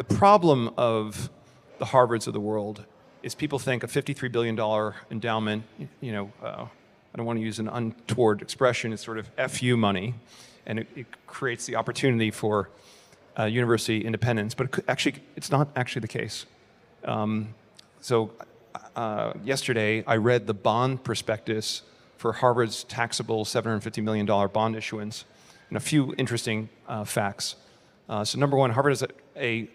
the problem of the Harvards of the world is people think a $53 billion endowment, I don't want to use an untoward expression, it's sort of FU money, and it creates the opportunity for university independence, but it's not actually the case. Yesterday, I read the bond prospectus for Harvard's taxable $750 million bond issuance, and a few interesting facts. So number one, Harvard has a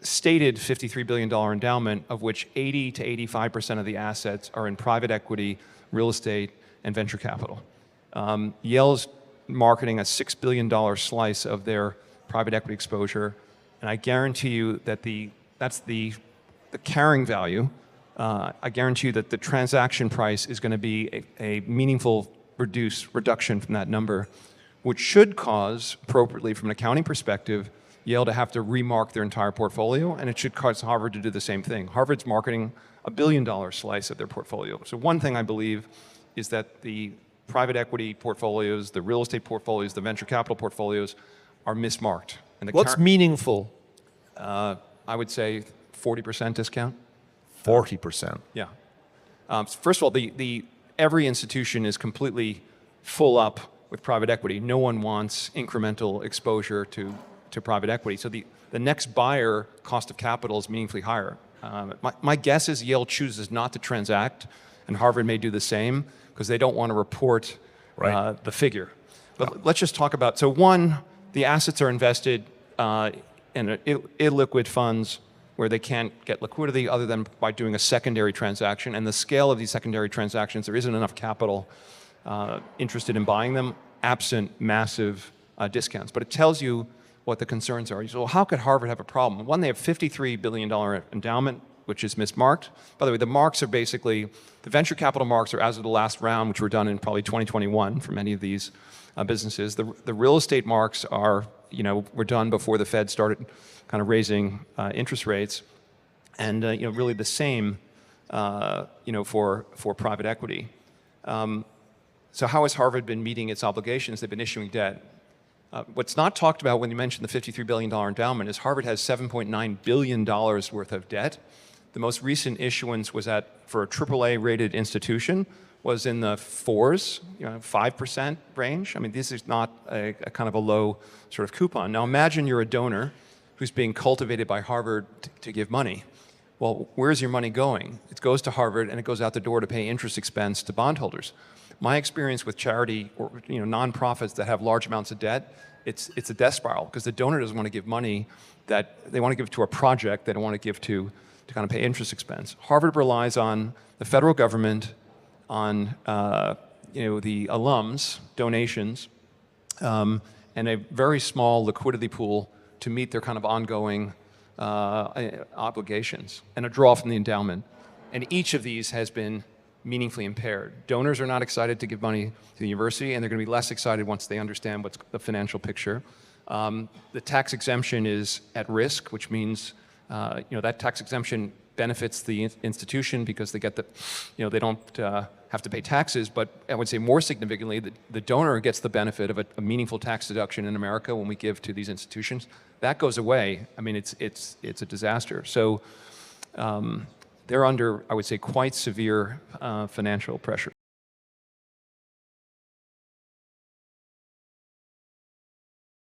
stated $53 billion endowment, of which 80 to 85% of the assets are in private equity, real estate, and venture capital. Yale's marketing a $6 billion slice of their private equity exposure, and I guarantee you that that's the carrying value. I guarantee you that the transaction price is going to be a meaningful reduction from that number, which should cause, appropriately from an accounting perspective, Yale to have to remark their entire portfolio, and it should cause Harvard to do the same thing. Harvard's marketing a $1 billion slice of their portfolio. So one thing I believe is that the private equity portfolios, the real estate portfolios, the venture capital portfoliers are mismarked. And what's meaningful? I would say 40% discount. 40%. Yeah. First of all, every institution is completely full up with private equity. No one wants incremental exposure to private equity. So the next buyer cost of capital is meaningfully higher. My guess is Yale chooses not to transact, and Harvard may do the same because they don't want to report the figure. But let's just talk about, so one, the assets are invested in illiquid funds where they can't get liquidity other than by doing a secondary transaction. And the scale of these secondary transactions, there isn't enough capital interested in buying them, absent massive discounts. But it tells you what the concerns are. You say, well, how could Harvard have a problem? One, they have $53 billion endowment, which is mismarked. By the way, the marks are basically, the venture capital marks are as of the last round, which were done in probably 2021 for many of these businesses. The real estate marks are, were done before the Fed started kind of raising interest rates, and really the same, for private equity. So how has Harvard been meeting its obligations? They've been issuing debt. What's not talked about when you mention the $53 billion endowment is Harvard has $7.9 billion worth of debt. The most recent issuance was for a AAA rated institution, was in the 5% range. I mean, this is not a kind of a low sort of coupon. Now imagine you're a donor who's being cultivated by Harvard to give money. Well, where's your money going? It goes to Harvard and it goes out the door to pay interest expense to bondholders. My experience with charity or nonprofits that have large amounts of debt, it's a death spiral because the donor doesn't want to give money that they want to give to a project they don't want to give to kind of pay interest expense. Harvard relies on the federal government, on the alums, donations, and a very small liquidity pool to meet their kind of ongoing obligations, and a draw from the endowment. And each of these has been meaningfully impaired. Donors are not excited to give money to the university, and they're going to be less excited once they understand what's the financial picture. The tax exemption is at risk, which means that tax exemption benefits the institution because they get they don't have to pay taxes, but I would say more significantly, the donor gets the benefit of a meaningful tax deduction in America when we give to these institutions. That goes away. I mean, it's a disaster. So they're under, I would say, quite severe financial pressure.